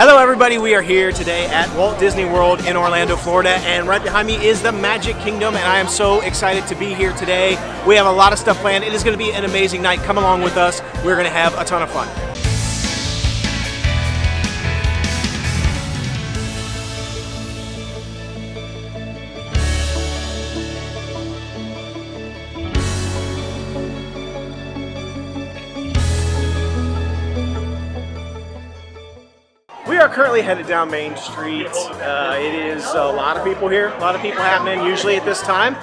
Hello everybody, we are here today at Walt Disney World in Orlando, Florida, and right behind me is the Magic Kingdom, and I am so excited to be here today. We have a lot of stuff planned. It is going to be an amazing night. Come along with us. We're going to have a ton of fun. We are currently headed down Main Street. It is a lot of people here, a lot of people happening usually at this time.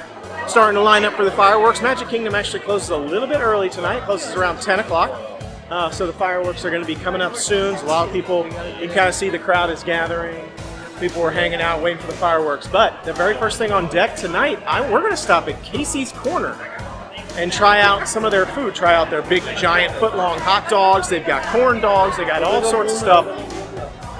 Starting to line up for the fireworks. Magic Kingdom actually closes a little bit early tonight. It closes around 10 o'clock. So the fireworks are going to be coming up soon. So a lot of people, you can kind of see the crowd is gathering. People are hanging out waiting for the fireworks. But the very first thing on deck tonight, we're going to stop at Casey's Corner and try out some of their food. Try out their big giant foot-long hot dogs. They've got corn dogs. They got all sorts of stuff.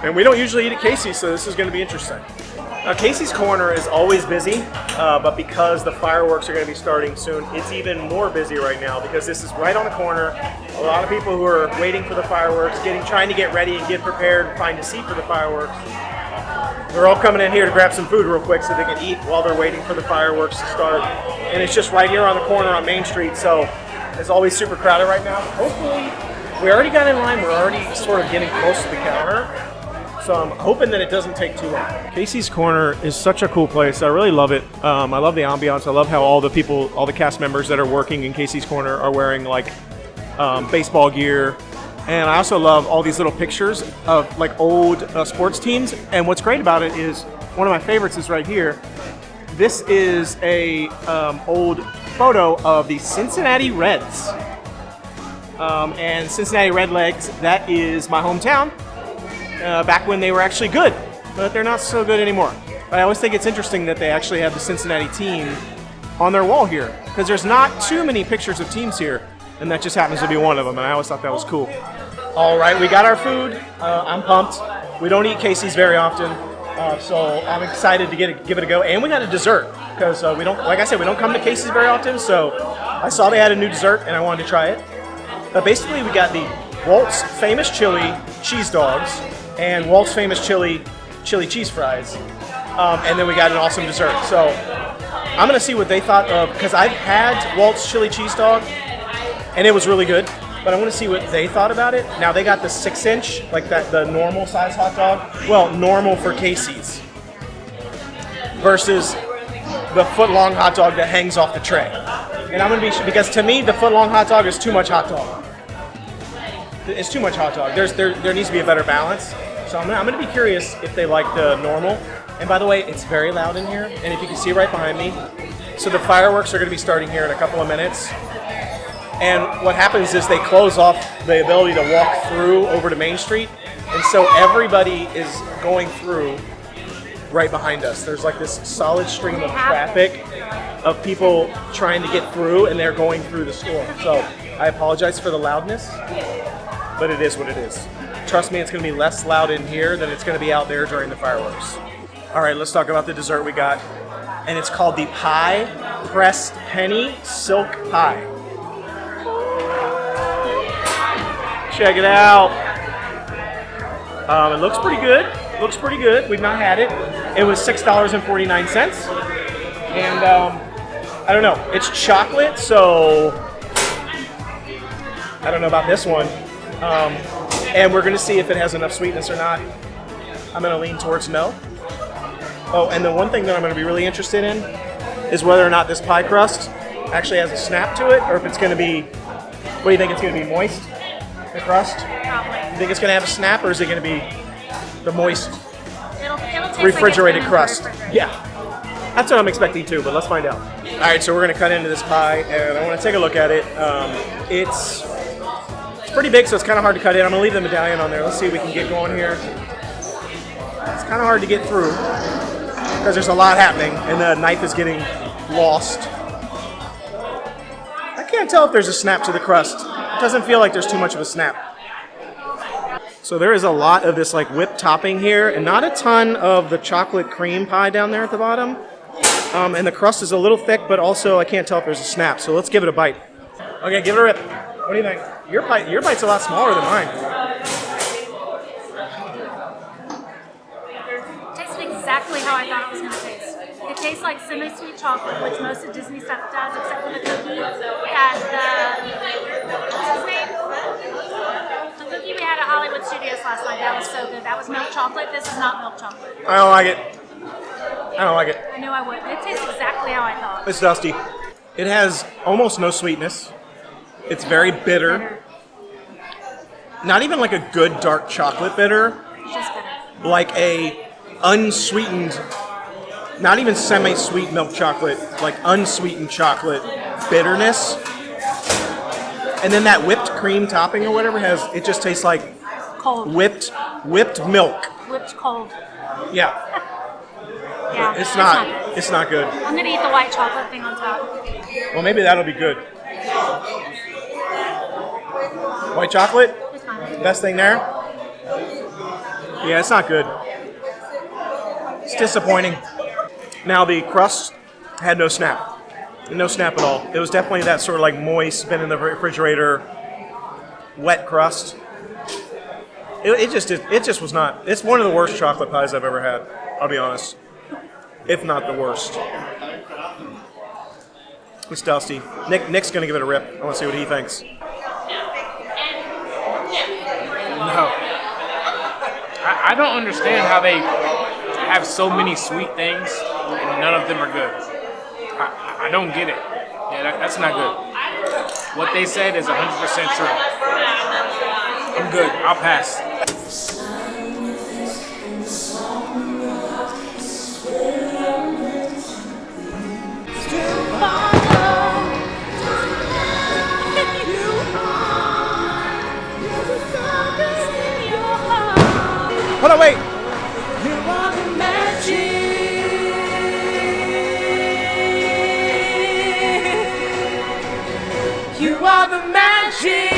And we don't usually eat at Casey's, so this is going to be interesting. Now, Casey's Corner is always busy, but because the fireworks are going to be starting soon, it's even more busy right now because this is right on the corner. A lot of people who are waiting for the fireworks, trying to get ready and get prepared and find a seat for the fireworks. They're all coming in here to grab some food real quick so they can eat while they're waiting for the fireworks to start. And it's just right here on the corner on Main Street, so it's always super crowded right now. Hopefully, we already got in line. We're already sort of getting close to the counter. So I'm hoping that it doesn't take too long. Casey's Corner is such a cool place. I really love it. I love the ambiance. I love how all the cast members that are working in Casey's Corner are wearing like baseball gear. And I also love all these little pictures of like old sports teams. And what's great about it is, one of my favorites is right here. This is a old photo of the Cincinnati Reds. And Cincinnati Redlegs, that is my hometown. Back when they were actually good, but they're not so good anymore. But I always think it's interesting that they actually have the Cincinnati team on their wall here, because there's not too many pictures of teams here, and that just happens to be one of them, and I always thought that was cool. All right, we got our food. I'm pumped. We don't eat Casey's very often, so I'm excited to give it a go. And we got a dessert, because we don't, like I said, we don't come to Casey's very often, so I saw they had a new dessert, and I wanted to try it. But basically, we got the Walt's Famous Chili Cheese Dogs, and Walt's Famous Chili Cheese Fries. And then we got an awesome dessert. So I'm going to see what they thought of, because I've had Walt's Chili Cheese Dog, and it was really good. But I want to see what they thought about it. Now, they got the 6-inch, like that, the normal size hot dog. Well, normal for Casey's. Versus the foot-long hot dog that hangs off the tray. And I'm going to be, because to me, the foot-long hot dog is too much hot dog. It's too much hot dog. There needs to be a better balance. So I'm going to be curious if they like the normal. And by the way, it's very loud in here. And if you can see right behind me, so the fireworks are going to be starting here in a couple of minutes. And what happens is they close off the ability to walk through over to Main Street. And so everybody is going through right behind us. There's like this solid stream of traffic of people trying to get through, and they're going through the store. So I apologize for the loudness, but it is what it is. Trust me, it's going to be less loud in here than it's going to be out there during the fireworks. All right, let's talk about the dessert we got. And it's called the Pie Pressed Penny Silk Pie. Check it out. It looks pretty good. Looks pretty good. We've not had it. It was $6.49. And I don't know. It's chocolate, so I don't know about this one. And we're going to see if it has enough sweetness or not. I'm going to lean towards no. Oh, and the one thing that I'm going to be really interested in is whether or not this pie crust actually has a snap to it, or if it's going to be, what do you think, it's going to be moist, the crust? Probably. You think it's going to have a snap, or is it going to be the moist, It'll taste refrigerated like crust? refrigerated. Yeah, that's what I'm expecting too, but let's find out. All right, so we're going to cut into this pie, and I want to take a look at it. It's pretty big, so it's kind of hard to cut in. I'm going to leave the medallion on there. Let's see if we can get going here. It's kind of hard to get through because there's a lot happening, and the knife is getting lost. I can't tell if there's a snap to the crust. It doesn't feel like there's too much of a snap. So there is a lot of this like whipped topping here, and not a ton of the chocolate cream pie down there at the bottom. And the crust is a little thick, but also I can't tell if there's a snap. So let's give it a bite. Okay, give it a rip. What do you think? Your bite's a lot smaller than mine. exactly how I thought it was going to taste. It tastes like semi-sweet chocolate, which most of Disney stuff does, except for the cookie at what's his name? The cookie we had at Hollywood Studios last night. That was so good. That was milk chocolate. This is not milk chocolate. I don't like it. I don't like it. I knew I would. It tastes exactly how I thought. It's dusty. It has almost no sweetness. It's very bitter. Not even like a good dark chocolate bitter. It's just bitter. Like a unsweetened, not even semi-sweet milk chocolate, like unsweetened chocolate bitterness. And then that whipped cream topping or whatever it just tastes like cold. Whipped milk. Whipped cold. Yeah. Yeah. It's not good. I'm gonna eat the white chocolate thing on top. Well, maybe that'll be good. White chocolate? It's fine. Best thing there? Yeah, it's not good. It's disappointing. Now the crust had no snap. No snap at all. It was definitely that sort of like moist, been in the refrigerator, wet crust. It just was not. It's one of the worst chocolate pies I've ever had. I'll be honest. If not the worst. It's dusty. Nick's gonna give it a rip. I want to see what he thinks. No. I don't understand how they have so many sweet things and none of them are good. I don't get it. Yeah, that's not good. What they said is 100% true. I'm good. I'll pass. Hold on, wait. You are the magic. You are the magic.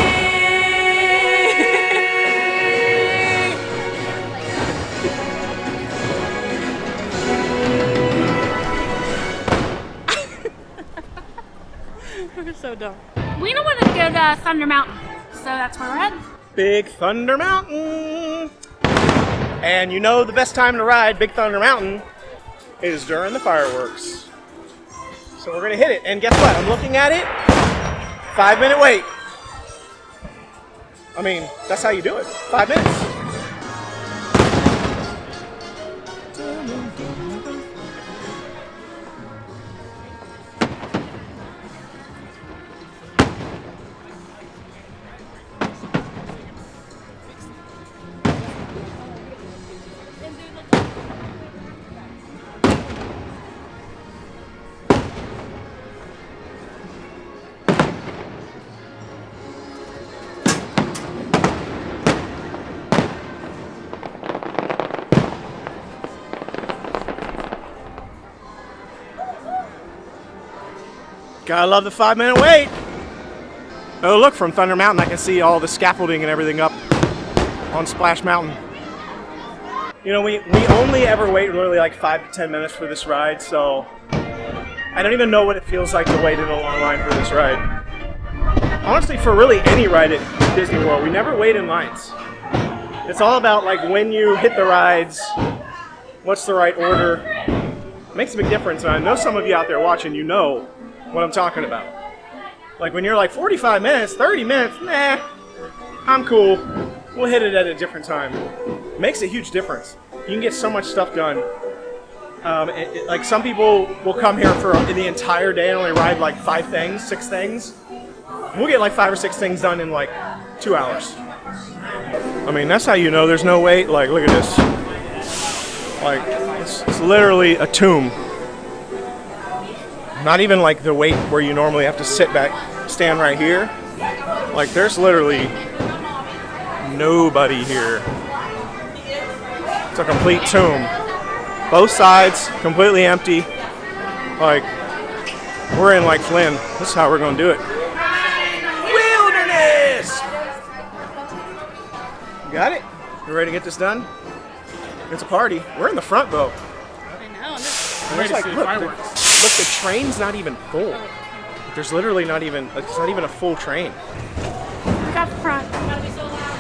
We're so dumb. We don't want to go to Thunder Mountain, so that's where we're heading. Big Thunder Mountain. And you know the best time to ride Big Thunder Mountain is during the fireworks. So we're going to hit it. And guess what? I'm looking at it. 5-minute wait. I mean, that's how you do it. 5 minutes. Gotta love the 5-minute wait. Oh, look, from Thunder Mountain, I can see all the scaffolding and everything up on Splash Mountain. You know, we only ever wait really like 5 to 10 minutes for this ride, so I don't even know what it feels like to wait in a long line for this ride. Honestly, for really any ride at Disney World, we never wait in lines. It's all about like when you hit the rides, what's the right order. It makes a big difference, and I know some of you out there watching, you know what I'm talking about. Like when you're like 45 minutes, 30 minutes, nah, I'm cool. We'll hit it at a different time. It makes a huge difference. You can get so much stuff done. Like some people will come here for the entire day and only ride like 5 things, 6 things. We'll get like 5 or 6 things done in like 2 hours. I mean, that's how you know there's no wait. Like, look at this. Like, it's literally a tomb. Not even like the wait where you normally have to sit back, stand right here. Like, there's literally nobody here. It's a complete tomb. Both sides completely empty. Like, we're in like Flynn. This is how we're gonna do it. Wilderness! You got it? You ready to get this done? It's a party. We're in the front though. I know. I'm ready to see the fireworks. Look, the train's not even full. There's literally not even, it's not even a full train. We got the front. Gotta be so loud.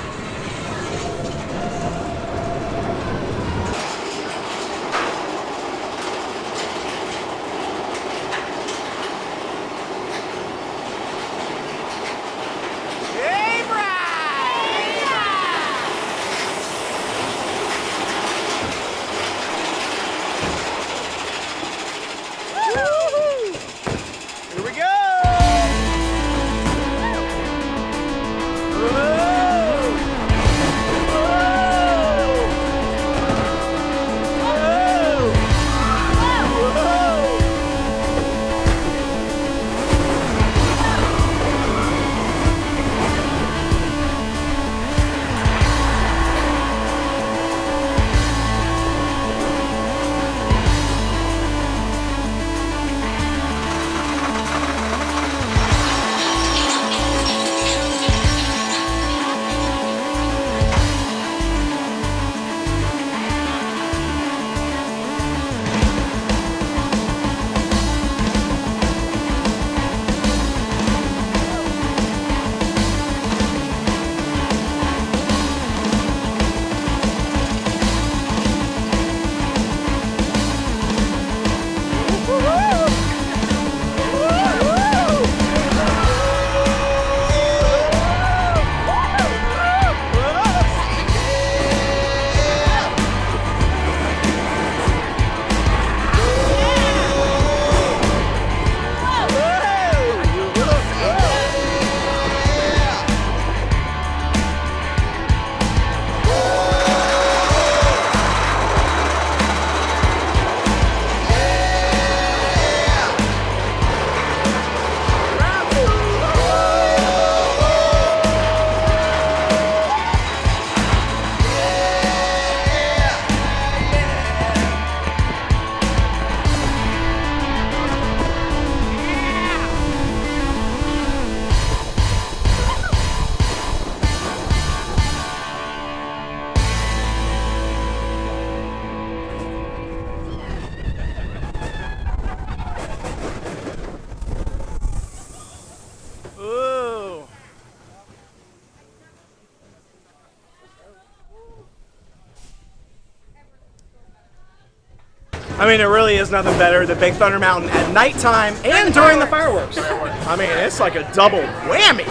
I mean, it really is nothing better than Big Thunder Mountain at nighttime and during the fireworks. I mean, it's like a double whammy.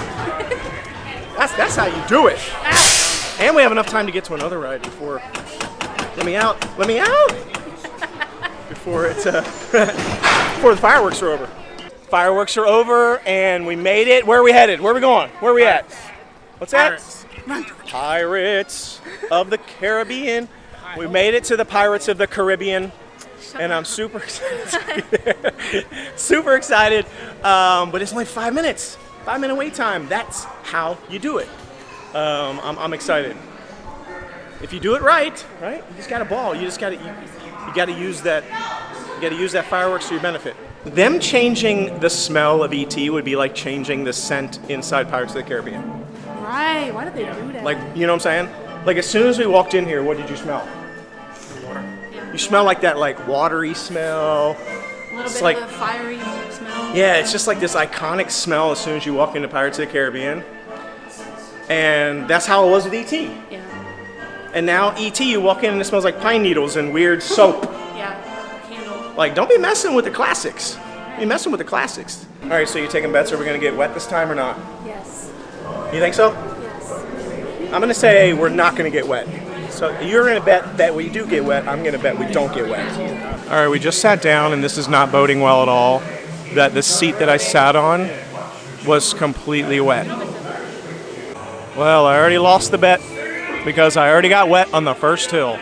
That's how you do it. And we have enough time to get to another ride before. Let me out! Let me out! Before it's before the fireworks are over. Fireworks are over, and we made it. Where are we headed? Where are we going? Where are we at? What's that? Pirates of the Caribbean. We made it to the Pirates of the Caribbean, and I'm super excited. Super excited. But it's only 5 minutes. 5-minute wait time. That's how you do it. I'm excited. If you do it right, you just got a ball. You just got to you got to use that. You got to use that fireworks to your benefit. Them changing the smell of ET would be like changing the scent inside Pirates of the Caribbean. Right? Why did they do that? Like, you know what I'm saying? Like, as soon as we walked in here, what did you smell? You smell like that, like, watery smell. A little bit like, of a fiery smell. Yeah, it's just like this iconic smell as soon as you walk into Pirates of the Caribbean. And that's how it was with ET. Yeah. And now ET, you walk in and it smells like pine needles and weird soap. Yeah. Candle. Like, don't be messing with the classics. Be messing with the classics. All right, so you're taking bets. Are we going to get wet this time or not? Yes. You think so? Yes. I'm going to say we're not going to get wet. So you're going to bet that we do get wet. I'm going to bet we don't get wet. All right, we just sat down, and this is not boding well at all, that the seat that I sat on was completely wet. Well, I already lost the bet because I already got wet on the first hill.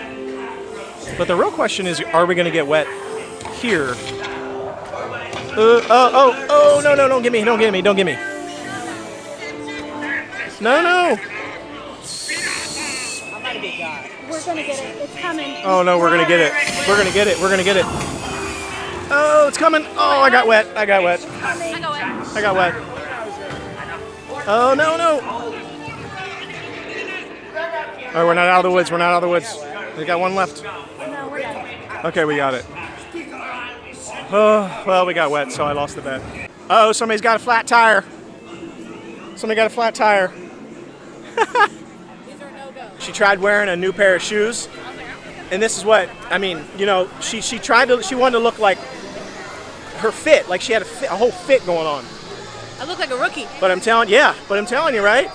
But the real question is, are we going to get wet here? Oh, no, don't get me. No. We're gonna get it. It's coming. Oh no, we're gonna get it. We're gonna get it. Oh, it's coming. Oh, I got wet. I got wet. Oh no. All right, we're not out of the woods. We got one left. No, we're done. Okay, we got it. Oh, well, we got wet, so I lost the bet. Oh, somebody's got a flat tire. She tried wearing a new pair of shoes, and this is what I mean. You know, she wanted to look like her fit, like she had a whole fit going on. I look like a rookie. But I'm telling you, right?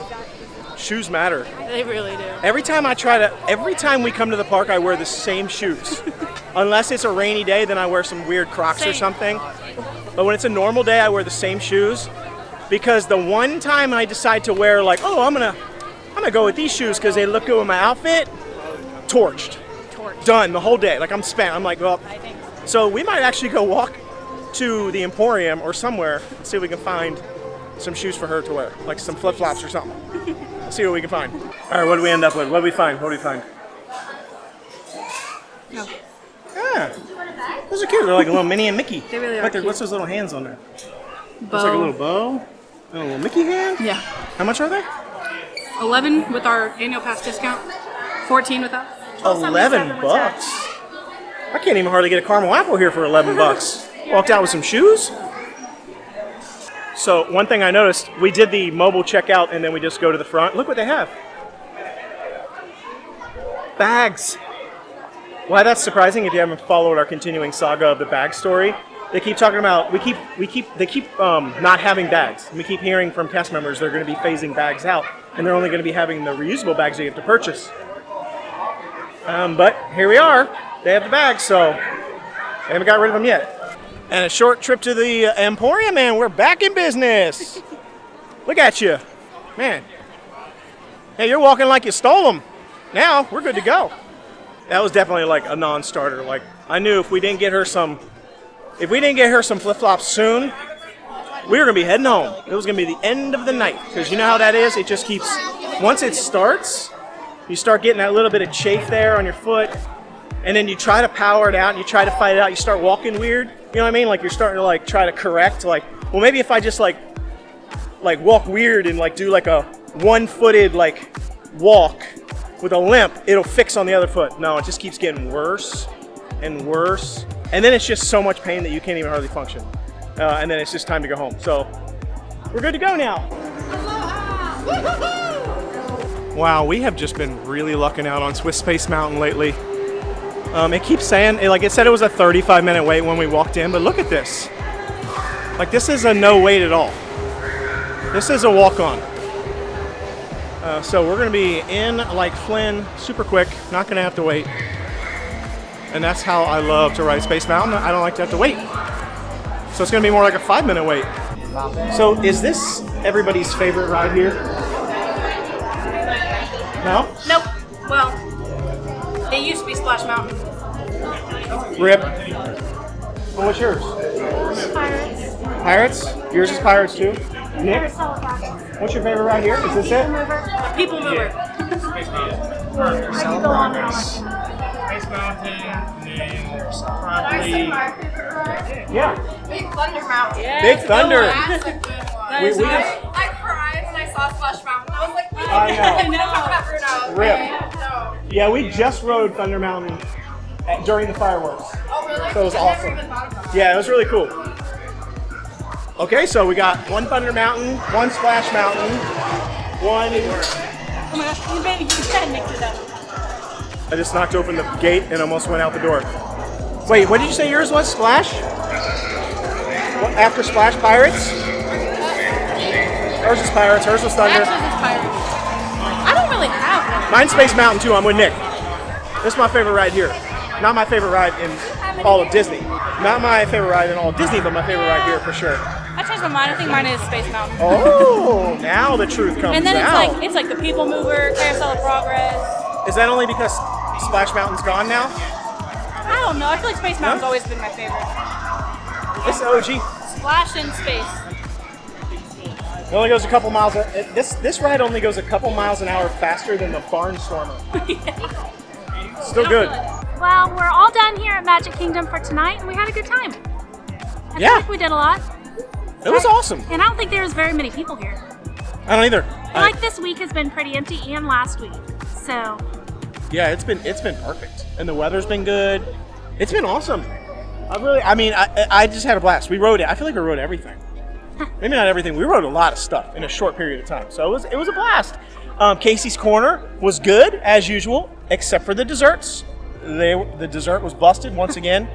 Shoes matter. They really do. Every time we come to the park, I wear the same shoes. Unless it's a rainy day, then I wear some weird Crocs or something. But when it's a normal day, I wear the same shoes, because the one time I decide to wear like, oh, I'm gonna go with these shoes because they look good with my outfit, torched. Done the whole day. Like, I'm spent. I'm like, well, so we might actually go walk to the Emporium or somewhere and see if we can find some shoes for her to wear, like some flip-flops or something. See what we can find. All right, what do we end up with? What do we find? No. Yeah, those are cute. They're like a little Minnie and Mickey. They really are cute. What's those little hands on there? Bow. It's like a little bow. A little Mickey hand? Yeah. How much are they? 11 with our annual pass discount. 14 without. 11 bucks. I can't even hardly get a caramel apple here for 11 bucks. Walked out with some shoes. So one thing I noticed, we did the mobile checkout and then we just go to the front. Look what they have. Bags. Why that's surprising if you haven't followed our continuing saga of the bag story. They keep talking about, they keep not having bags. We keep hearing from cast members they're going to be phasing bags out, and they're only going to be having the reusable bags that you have to purchase. But here we are. They have the bags, so they haven't got rid of them yet. And a short trip to the Emporium, man. We're back in business. Look at you, man. Hey, you're walking like you stole them. Now we're good to go. That was definitely like a non-starter. Like, I knew if we didn't get her some flip-flops soon, we were gonna be heading home. It was gonna be the end of the night, because you know how that is. It just keeps, once it starts, you start getting that little bit of chafe there on your foot, and then you try to power it out and you try to fight it out. You start walking weird. You know what I mean? Like, you're starting to like try to correct. Like, well, maybe if I just like walk weird and like do like a one-footed like walk with a limp, it'll fix on the other foot. No, it just keeps getting worse and worse. And then it's just so much pain that you can't even hardly function. And then it's just time to go home. So we're good to go now. Wow, we have just been really lucking out on Swiss Space Mountain lately. It keeps saying, like it said it was a 35-minute wait when we walked in, but look at this. Like this is a no wait at all. This is a walk-on. So we're gonna be in like Flynn, super quick, not gonna have to wait. And that's how I love to ride Space Mountain. I don't like to have to wait. So it's gonna be more like a 5-minute wait. So is this everybody's favorite ride here? No? Nope. Well, it used to be Splash Mountain. Rip. Well, what's yours? Pirates. Pirates? Yours is Pirates too? Nick? What's your favorite ride here? Is this it? People Mover. Space Mountain. I could go on and on. Space Mountain, and then probably. Yeah. Big Thunder Mountain. Yeah. Big Thunder. That's a good one. We just, I cried when I saw Splash Mountain. I was like, I know. No. Rip. No. Yeah, we just rode Thunder Mountain during the fireworks. Oh, really? So it was I awesome. never even thought about that. Yeah, it was really cool. Okay, so we got one Thunder Mountain, one Splash Mountain, one. Oh my gosh, you said Nick did that. I just knocked open the gate and almost went out the door. Wait, what did you say yours was? Splash? What, after Splash, Pirates? Hers is Pirates, hers was Thunder. Actually, this Pirates. I don't really have one. Mine's Space Mountain too, I'm with Nick. This is my favorite ride here. Not my favorite ride in all of Disney. Not my favorite ride in all of Disney, but my favorite ride here for sure. I changed my mind. I think mine is Space Mountain. Oh, now the truth comes And then out. it's like the People Mover, Carousel of Progress. Is that only because Splash Mountain's gone now? I don't know. I feel like Space Mountain's always been my favorite. This is OG. Splash in space. It only goes a couple miles. This ride only goes a couple miles an hour faster than the Barnstormer. Still good. Well, we're all done here at Magic Kingdom for tonight, and we had a good time. I feel like we did a lot. It was awesome. And I don't think there was very many people here. I don't either. I feel like this week has been pretty empty, and last week. So. Yeah, it's been perfect, and the weather's been good. It's been awesome. I just had a blast. We rode it. I feel like we rode everything. Maybe not everything. We rode a lot of stuff in a short period of time, so it was a blast. Casey's Corner was good as usual, except for the desserts. The dessert was busted once again.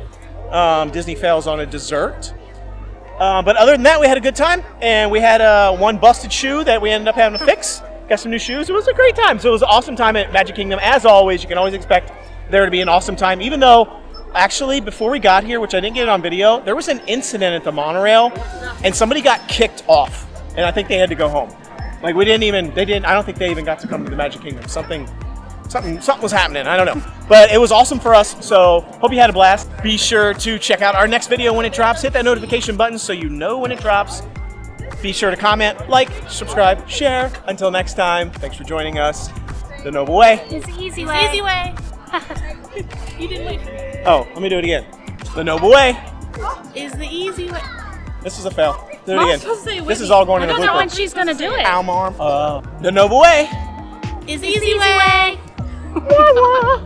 Disney fails on a dessert. But other than that, we had a good time, and we had one busted shoe that we ended up having to fix. Got some new shoes. It was a great time. So it was an awesome time at Magic Kingdom. As always, you can always expect there to be an awesome time, even though, actually, before we got here, which I didn't get on video, there was an incident at the monorail, and somebody got kicked off, and I think they had to go home. Like, I don't think they even got to come to the Magic Kingdom. Something was happening. I don't know. But it was awesome for us, so hope you had a blast. Be sure to check out our next video when it drops. Hit that notification button so you know when it drops. Be sure to comment, like, subscribe, share. Until next time, thanks for joining us. The Noble Way. It's the easy way. Easy way. You didn't wait for me. Oh, let me do it again. The Noble Way. Is the easy way. This is a fail. Do it Mom's again. supposed to say This is all going I in the don't know when blooper. she's gonna do it. Ow, Mom. The Noble Way. Is the easy way. Wah, wah.